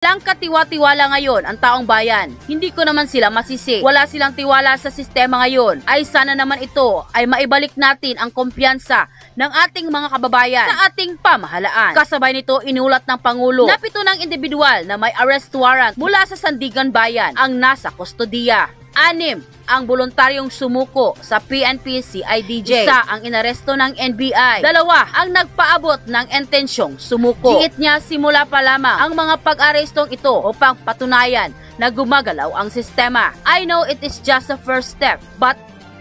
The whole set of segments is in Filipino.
Walang katiwa-tiwala ngayon ang taong bayan. Hindi ko naman sila masisi. Wala silang tiwala sa sistema ngayon. Ay sana naman ito ay maibalik natin ang kumpiyansa ng ating mga kababayan sa ating pamahalaan. Kasabay nito, inulat ng Pangulo na 7 ng individual na may arrest warrant mula sa Sandigan Bayan ang nasa kustodiya. 6 ang voluntaryong sumuko sa PNP CIDJ. 1 ang inaresto ng NBI. 2 ang nagpaabot ng intensyong sumuko. Giit niya, simula pa lamang ang mga pag-arestong ito upang patunayan na gumagalaw ang sistema. I know it is just a first step, but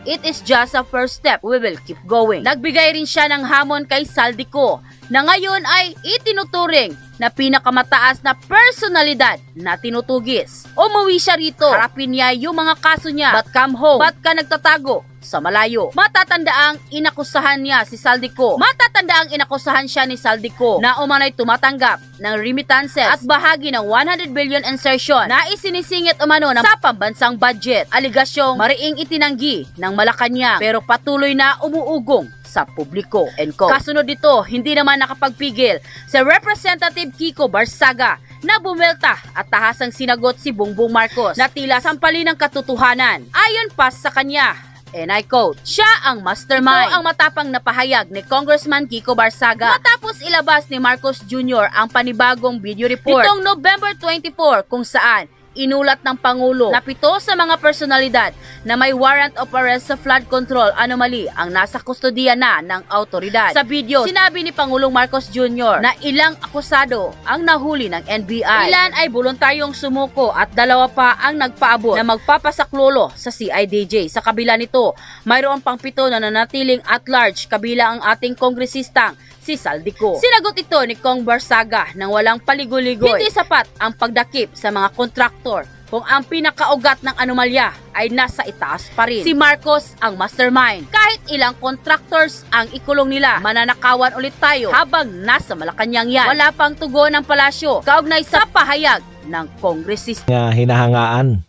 it is just a first step. We will keep going. Nagbigay rin siya ng hamon kay Saldico na ngayon ay itinuturing na pinakamataas na personalidad na tinutugis. Umuwi siya rito, harapin niya yung mga kaso niya. Ba't come home? Ba't ka nagtatago sa malayo? Matatandaang inakusahan niya si Saldico. Matatandaang inakusahan siya ni Saldico na umanay tumatanggap ng remittances at bahagi ng 100 billion insertion na isinisingit umano sa pambansang budget. Aligasyong mariing itinanggi ng Malacanang pero patuloy na umuugong sa publiko. Kasunod dito, hindi naman nakapagpigil si Representative Kiko Barsaga na bumelta at tahasang sinagot si Bongbong Marcos na tila sampalin ng katotohanan. Ayon pa sa kanya, and I quote, siya ang mastermind. Ito ang matapang na pahayag ni Congressman Kiko Barsaga matapos ilabas ni Marcos Jr. ang panibagong video report nitong November 24 kung saan inulat ng Pangulo na 7 sa mga personalidad na may warrant of arrest sa flood control anomaly ang nasa kustodiya na ng autoridad. Sa video, sinabi ni Pangulong Marcos Jr. na ilang akusado ang nahuli ng NBI. Ilan ay voluntaryong sumuko at 2 pa ang nagpaabot na magpapasaklolo sa CIDJ. Sa kabila nito, mayroon pang 7 na nanatiling at large kabila ang ating kongresistang si Saldico. Sinagot ito ni Kong Barsaga nang walang paligoy-ligoy. Hindi sapat ang pagdakip sa mga kontraktor kung ang pinakaugat ng anomalya ay nasa itaas pa rin. Si Marcos ang mastermind. Kahit ilang contractors ang ikulong nila, mananakawan ulit tayo habang nasa Malacanang yan. Wala pang tugon ng palasyo kaugnay sa pahayag ng kongresista. Hinahangaan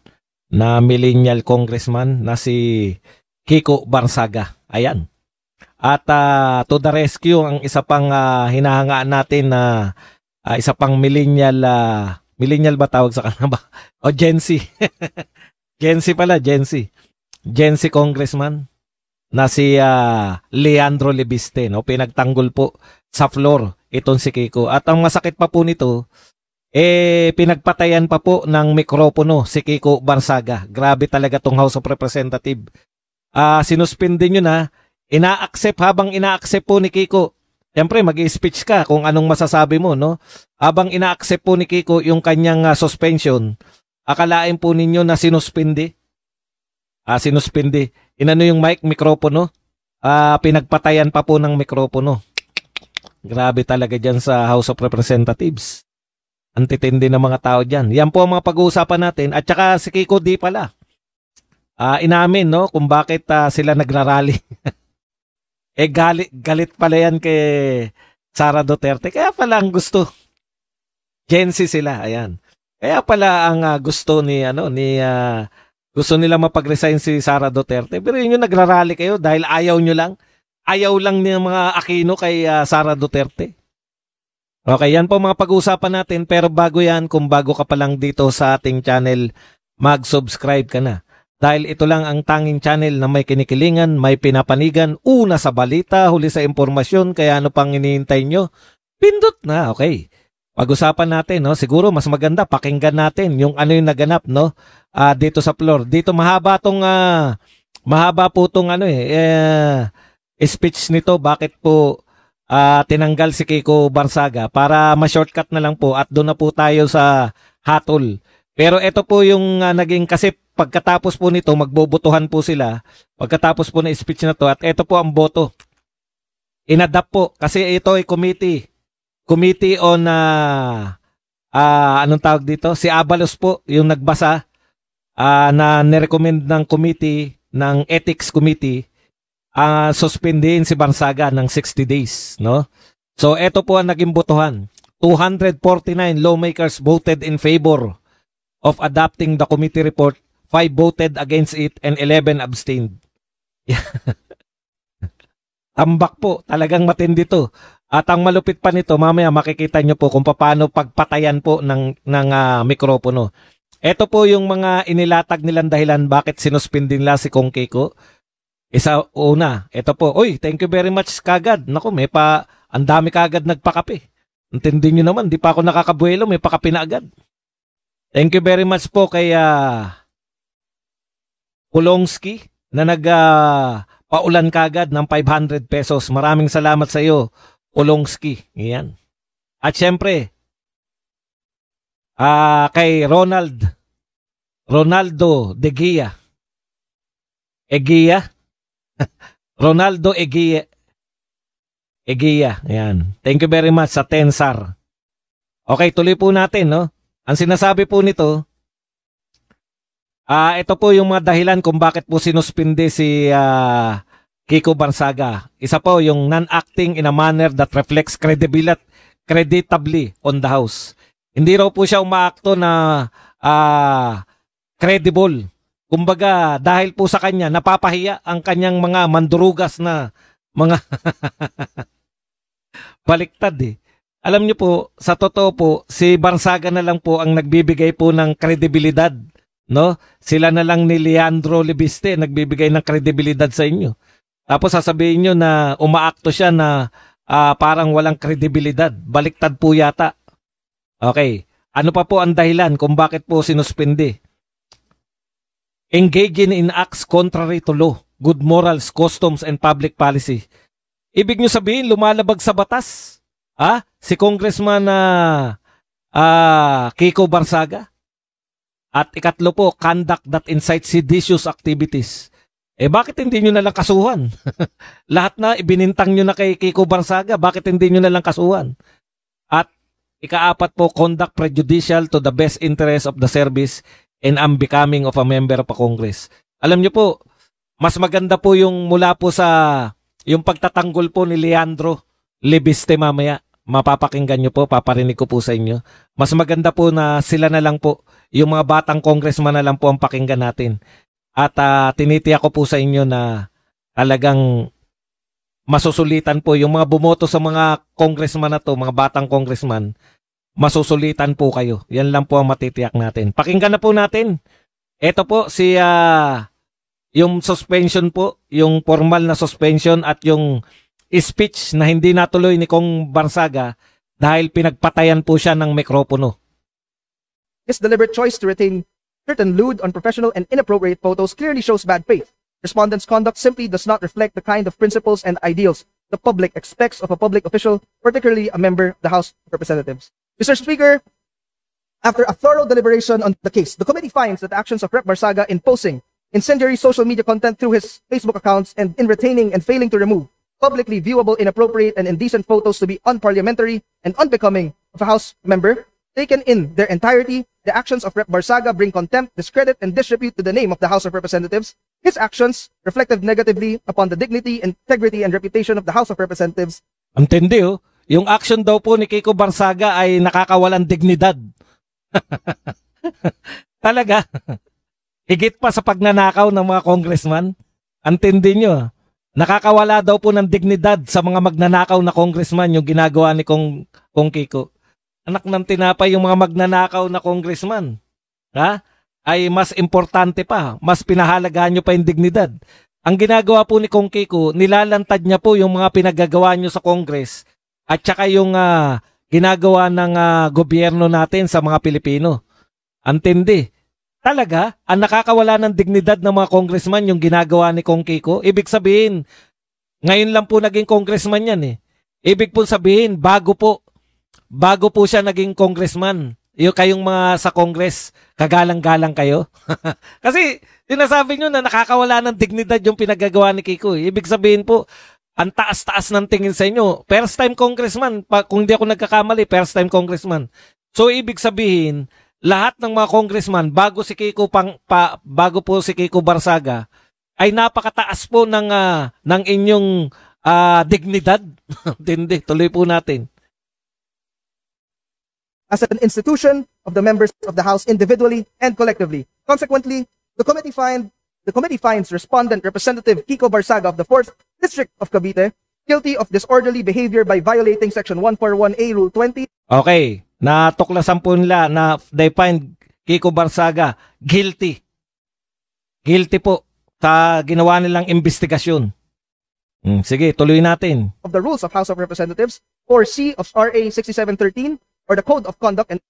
na millennial congressman na si Kiko Barsaga. Ayan. At to the rescue, ang isa pang hinahangaan natin na isa pang millennial, millennial ba tawag sa kanila ba? O Gen Z. Gen Z pala, Gen Z. Gen Z congressman na si Leandro Lebiste, no? Pinagtanggol po sa floor itong si Kiko. At ang masakit pa po nito, pinagpatayan pa po ng mikropono si Kiko Barsaga. Grabe talaga tong House of Representatives. Sinuspindi nyo na. Habang ina-accept po ni Kiko, siyempre mag-i-speech ka kung anong masasabi mo, no? Habang ina-accept po ni Kiko yung kanyang suspension, akalain po ninyo na sinuspindi. Sinuspindi. Inano yung mikropono? Pinagpatayan pa po ng mikropono. Grabe talaga dyan sa House of Representatives. Antitindi ng mga tao dyan. Yan po ang mga pag-uusapan natin. At saka si Kiko di pala. Inamin, no? Kung bakit sila nagrarally. Galit pala yan kay Sara Duterte. Kaya pala ang gusto. Gen Z sila, ayan. Kaya pala ang gusto ni gusto nila mapag-resign si Sara Duterte. Pero yun yung nagrarally kayo dahil ayaw nyo lang. Ayaw lang ng mga Aquino kay Sara Duterte. Okay, yan po mga pag-uusapan natin. Pero bago yan, kung bago ka pa lang dito sa ating channel, mag-subscribe ka na. Dahil ito lang ang tanging channel na may kinikilingan, may pinapanigan, una sa balita, huli sa impormasyon, kaya ano pang hinihintay nyo? Pindot na, okay. Pag-usapan natin, no? Siguro mas maganda, pakinggan natin yung ano yung naganap, no? Dito sa floor. Dito mahaba po tong speech nito, bakit po tinanggal si Kiko Barsaga para ma-shortcut na lang po at doon na po tayo sa hatol. Pero ito po yung naging kasi pagkatapos po nito, magbobotohan po sila. Pagkatapos po na speech na to, at ito po ang boto. Inadapt po, kasi ito ay committee. Committee on, anong tawag dito? Si Abalos po, yung nagbasa, na nirecommend ng committee, ng ethics committee, suspendin si Barsaga ng 60 days. No? So, ito po ang naging botohan. 249 lawmakers voted in favor of adopting the committee report. 5 voted against it and 11 abstained. Tambak po. Talagang matindi to. At ang malupit pa nito, mamaya makikita nyo po kung paano pagpatayan po ng mikropono. Ito po yung mga inilatag nilang dahilan bakit sinuspindi nila si Kong Kiko. Isa una, ito po, uy, thank you very much kagad. Naku, ang dami kagad nagpakape. Intindi nyo naman, di pa ako nakakabuelo, may pakape na agad. Thank you very much po kay Kulongski na paulan kagad ng 500 pesos. Maraming salamat sa iyo, Kulongski. Yan. At syempre, kay Ronaldo de Gia. Ronaldo Egia. Yan. Thank you very much sa Tensar. Okay, tuloy po natin, no? Ang sinasabi po nito, ito po yung mga dahilan kung bakit po sinuspindi si Kiko Barsaga. Isa po yung non-acting in a manner that reflects creditably on the House. Hindi raw po siya umaakto na credible. Kumbaga, dahil po sa kanya, napapahiya ang kanyang mga mandurugas na mga baliktad eh. Alam niyo po, sa totoo po, si Barsaga na lang po ang nagbibigay po ng kredibilidad. No? Sila na lang ni Leandro Libiste nagbibigay ng kredibilidad sa inyo. Tapos sasabihin nyo na umaakto siya na parang walang kredibilidad. Baliktad po yata. Okay. Ano pa po ang dahilan kung bakit po sinuspindi? Engaging in acts contrary to law, good morals, customs, and public policy. Ibig nyo sabihin, lumalabag sa batas. Si Congressman Kiko Barsaga. At ikatlo po, conduct that incites seditious activities. Bakit hindi nyo nalang kasuhan? Lahat na ibinintang nyo na kay Kiko Barsaga, bakit hindi nyo nalang kasuhan? At ikaapat po, conduct prejudicial to the best interest of the service and unbecoming of a member of a Congress. Alam nyo po, mas maganda po yung mula po sa yung pagtatanggol po ni Leandro Libiste mamaya. Mapapakinggan nyo po, paparinig ko po sa inyo. Mas maganda po na sila na lang po, yung mga batang congressman na lang po ang pakinggan natin. At tinitiyak ko po sa inyo na talagang masusulitan po yung mga bumoto sa mga congressman na to, mga batang congressman, masusulitan po kayo. Yan lang po ang matitiyak natin. Pakinggan na po natin. Ito po si yung suspension po, yung formal na suspension at yung speech na hindi natuloy ni Kong Barsaga dahil pinagpatayan po siya ng mikropono. This deliberate choice to retain certain lewd, unprofessional, and inappropriate photos clearly shows bad faith. Respondent's conduct simply does not reflect the kind of principles and ideals the public expects of a public official, particularly a member of the House of Representatives. Mr. Speaker, after a thorough deliberation on the case, the committee finds that the actions of Rep. Barsaga in posting incendiary social media content through his Facebook accounts and in retaining and failing to remove publicly viewable, inappropriate, and indecent photos to be unparliamentary and unbecoming of a House member, taken in their entirety, the actions of Rep. Barsaga bring contempt, discredit, and disrepute to the name of the House of Representatives. His actions reflected negatively upon the dignity, integrity, and reputation of the House of Representatives. Antindi oh. Yung action daw po ni Kiko Barsaga ay nakakawalang dignidad. Talaga. Higit pa sa pagnanakaw ng mga congressman. Antindi nyo. Nakakawala daw po ng dignidad sa mga magnanakaw na congressman yung ginagawa ni Kong Kiko. Anak ng tinapay yung mga magnanakaw na congressman. Ay mas importante pa. Mas pinahalagahan nyo pa yung dignidad. Ang ginagawa po ni Kong Kiko, nilalantad niya po yung mga pinagagawa nyo sa Congress at saka yung ginagawa ng gobyerno natin sa mga Pilipino. Antindi. Talaga, ang nakakawala ng dignidad ng mga congressman yung ginagawa ni Kong Kiko. Ibig sabihin, ngayon lang po naging congressman yan eh. Ibig po sabihin, bago po siya naging congressman. Yung kayong mga sa Congress, kagalang-galang kayo. Kasi, sinasabi nyo na nakakawala ng dignidad yung pinagagawa ni Kiko. Ibig sabihin po, ang taas-taas ng tingin sa inyo. First time congressman, kung hindi ako nagkakamali, first time congressman. So, ibig sabihin, lahat ng mga congressman, bago po si Kiko Barsaga, ay napakataas po ng inyong dignidad. Hindi, tuloy po natin. As an institution of the members of the House individually and collectively. Consequently, the committee finds Respondent Representative Kiko Barsaga of the 4th District of Cavite guilty of disorderly behavior by violating Section 141A Rule 20 Okay, natuklasan po nila na they find Kiko Barsaga guilty. Guilty po sa ginawa nilang investigasyon. Sige, tuloy natin. of the Rules of House of Representatives, or C of RA 6713, or the Code of Conduct and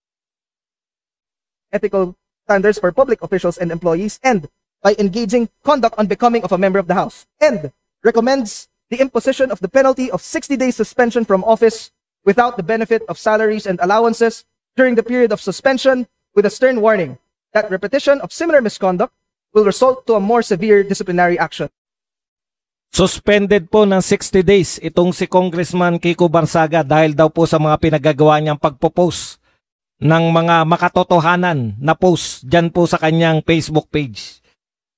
Ethical Standards for Public Officials and Employees, and by engaging conduct unbecoming of a member of the House, and recommends the imposition of the penalty of 60 days suspension from office without the benefit of salaries and allowances during the period of suspension, with a stern warning that repetition of similar misconduct will result to a more severe disciplinary action. Suspended po ng 60 days itong si Congressman Kiko Barsaga dahil daw po sa mga pinagagawa niyang pagpo-post ng mga makatotohanan na post dyan po sa kanyang Facebook page.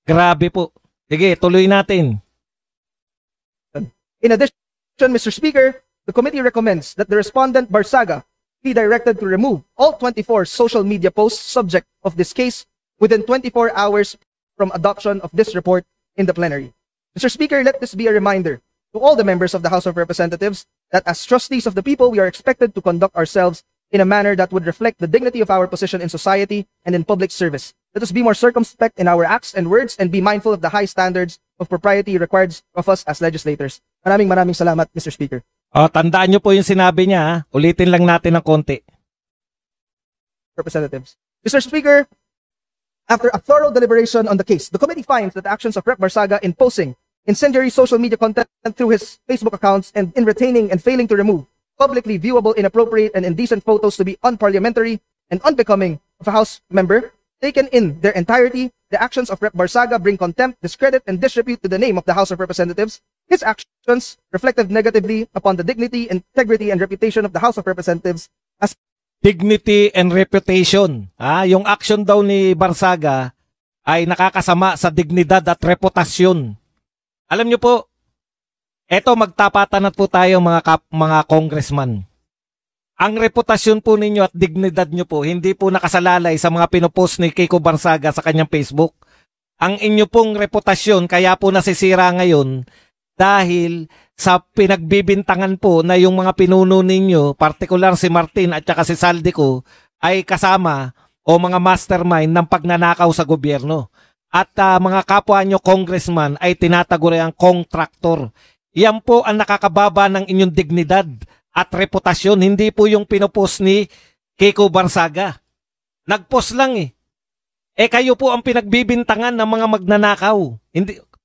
Grabe po. Sige, tuloy natin. In addition, Mr. Speaker, the committee recommends that the respondent Barsaga be directed to remove all 24 social media posts subject of this case within 24 hours from adoption of this report in the plenary. Mr. Speaker, let this be a reminder to all the members of the House of Representatives that as trustees of the people, we are expected to conduct ourselves in a manner that would reflect the dignity of our position in society and in public service. Let us be more circumspect in our acts and words and be mindful of the high standards of propriety required of us as legislators. Maraming salamat, Mr. Speaker. Tandaan nyo po yung sinabi niya. Ha? Ulitin lang natin ng konti. Representatives. Mr. Speaker, after a thorough deliberation on the case, the committee finds that the actions of Rep. Barsaga in posting incendiary social media content through his Facebook accounts and in retaining and failing to remove publicly viewable, inappropriate, and indecent photos to be unparliamentary and unbecoming of a House member, taken in their entirety, the actions of Rep. Barsaga bring contempt, discredit, and disrepute to the name of the House of Representatives. His actions reflected negatively upon the dignity, integrity, and reputation of the House of Representatives as Dignity and reputation. Yung action daw ni Barsaga ay nakakasama sa dignidad at reputasyon. Alam nyo po, eto magtapatan na po tayo mga congressman. Ang reputasyon po ninyo at dignidad nyo po, hindi po nakasalalay sa mga pinopost ni Kiko Barsaga sa kanyang Facebook. Ang inyo pong reputasyon kaya po nasisira ngayon dahil sa pinagbibintangan po na yung mga pinuno ninyo, partikular si Martin at saka si Saldico, ay kasama o mga mastermind ng pagnanakaw sa gobyerno. At mga kapwa nyo congressman ay tinataguri ang kontraktor. Yan po ang nakakababa ng inyong dignidad at reputasyon, hindi po yung pinopost ni Kiko Barsaga. Nagpost lang eh. Kayo po ang pinagbibintangan ng mga magnanakaw.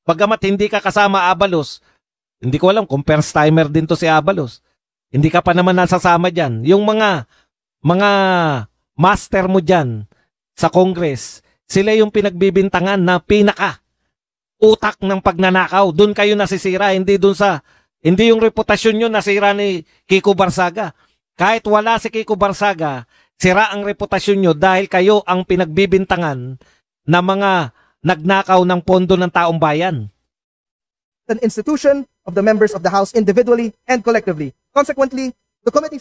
Bagamat hindi ka kasama Abalos, hindi ko alam kung first timer din to si Abalos. Hindi ka pa naman nasasama dyan. Yung mga master mo dyan sa Congress, sila yung pinagbibintangan na pinaka utak ng pagnanakaw. Doon kayo nasisira, hindi yung reputasyon nyo nasira ni Kiko Barsaga. Kahit wala si Kiko Barsaga, sira ang reputasyon nyo dahil kayo ang pinagbibintangan na mga nagnakaw ng pondo ng taong bayan. An institution of the members of the House individually and collectively. Consequently, the committee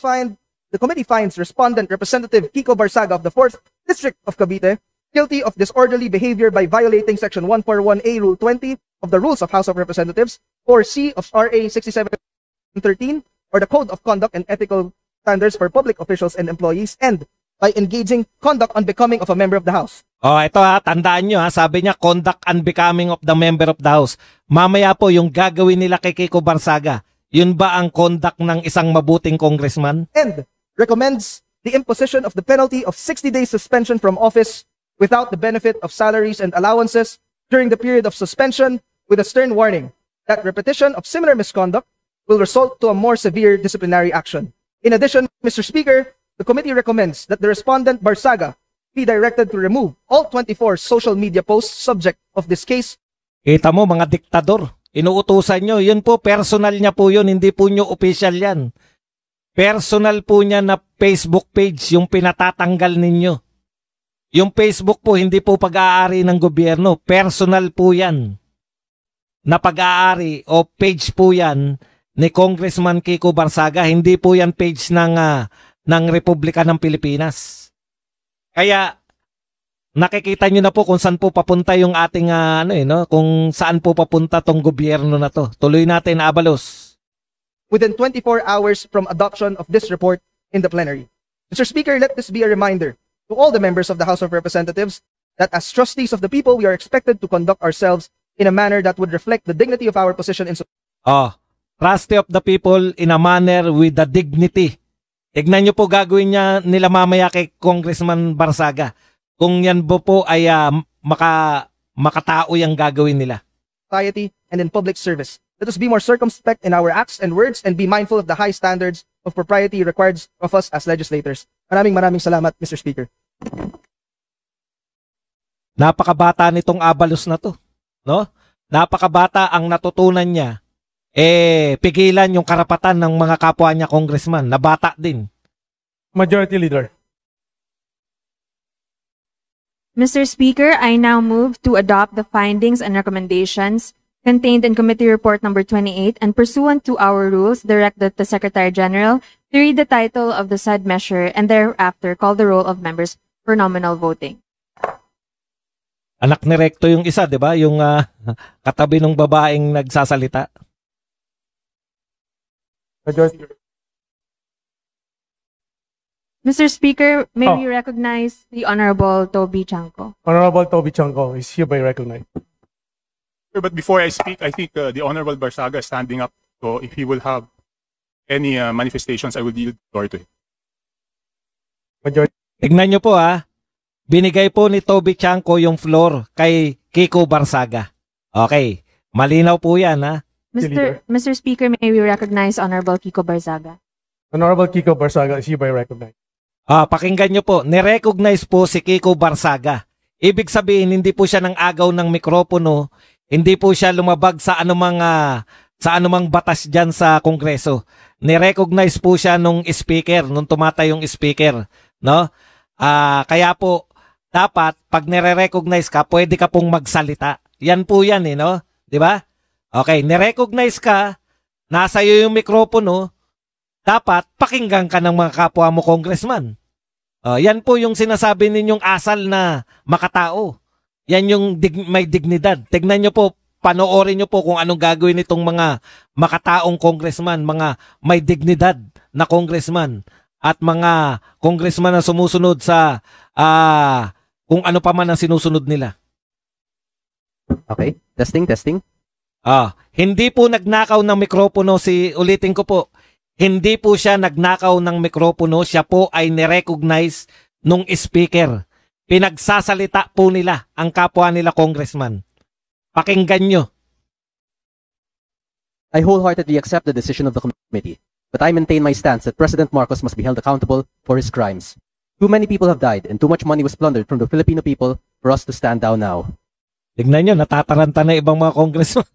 finds respondent Representative Kiko Barsaga of the 4th District of Cavite guilty of disorderly behavior by violating Section 141A Rule 20 of the Rules of House of Representatives, or C of RA 6713, or the Code of Conduct and Ethical Standards for Public Officials and Employees, and by engaging conduct unbecoming of a member of the House. Ito tandaan nyo sabi niya conduct unbecoming of the member of the House. Mamaya po yung gagawin nila kay Kiko Barsaga, yun ba ang conduct ng isang mabuting congressman? And recommends the imposition of the penalty of 60 days suspension from office without the benefit of salaries and allowances during the period of suspension, with a stern warning that repetition of similar misconduct will result to a more severe disciplinary action. In addition, Mr. Speaker, the committee recommends that the respondent Barsaga be directed to remove all 24 social media posts subject of this case. Kita mo mga diktador, inuutusan nyo, yun po personal niya po yun, hindi po nyo official yan. Personal po niya na Facebook page yung pinatatanggal ninyo. Yung Facebook po hindi po pag-aari ng gobyerno, personal po yan. Na pag-aari o page po yan ni Congressman Kiko Barsaga, hindi po yan page ng Republika ng Pilipinas. Kaya nakikita nyo na po kung saan po papunta yung ating kung saan po papunta tong gobyerno na to. Tuloy natin, Abalos. within 24 hours from adoption of this report in the plenary. Mr. Speaker, let this be a reminder to all the members of the House of Representatives that as trustees of the people, we are expected to conduct ourselves in a manner that would reflect the dignity of our position in trustee of the people in a manner with the dignity. Tignan nyo po gagawin nila mamaya kay Congressman Barsaga. Kung yan po ay makatao yung gagawin nila. Society and in public service. Let us be more circumspect in our acts and words and be mindful of the high standards of propriety required of us as legislators. Maraming salamat, Mr. Speaker. Napakabata nitong Abalos na to, no? Napakabata, ang natutunan niya pigilan yung karapatan ng mga kapwa niya congressman. Nabata din. Majority Leader. Mr. Speaker, I now move to adopt the findings and recommendations contained in Committee Report number 28 and pursuant to our rules, direct the Secretary General to read the title of the said measure and thereafter call the roll of members for nominal voting. Anak ni Recto yung isa, di ba? Yung katabi ng babaeng nagsasalita. Majority. Mr. Speaker, may we recognize the Honorable Toby Chanco. Honorable Toby Chanco is hereby recognized. But before I speak, I think the Honorable Barsaga is standing up. So if he will have any manifestations, I will yield the floor to him. Majority. Tignan nyo po binigay po ni Toby Chanco yung floor kay Kiko Barsaga. Okay, malinaw po yan Mr. Speaker, may we recognize Honorable Kiko Barsaga. Honorable Kiko Barsaga is hereby recognized. Pakinggan nyo po, nirecognize po si Kiko Barsaga. Ibig sabihin, hindi po siya nang agaw ng mikropono, hindi po siya lumabag sa anumang batas dyan sa Kongreso. Nirecognize po siya nung speaker, nung tumatayong speaker, no? Kaya po, dapat, pag nire-recognize ka, pwede ka pong magsalita. Yan po yan no? Di ba? Okay, nirecognize ka, nasa iyo yung mikropono, dapat pakinggan ka ng mga kapwa mo congressman. Yan po yung sinasabi ninyong asal na makatao. Yan yung may dignidad. Tignan nyo po, panoorin nyo po kung anong gagawin nitong mga makataong congressman, mga may dignidad na congressman at mga congressman na sumusunod sa kung ano pa man ang sinusunod nila. Okay, testing. Hindi po nagnakaw ng mikropono ulitin ko po, hindi po siya nagnakaw ng mikropono, siya po ay nirecognize nung speaker. Pinagsasalita po nila ang kapwa nila congressman. Pakinggan nyo. I wholeheartedly accept the decision of the committee, but I maintain my stance that President Marcos must be held accountable for his crimes. Too many people have died and too much money was plundered from the Filipino people for us to stand down now. Tignan nyo, natataranta na ibang mga congressman.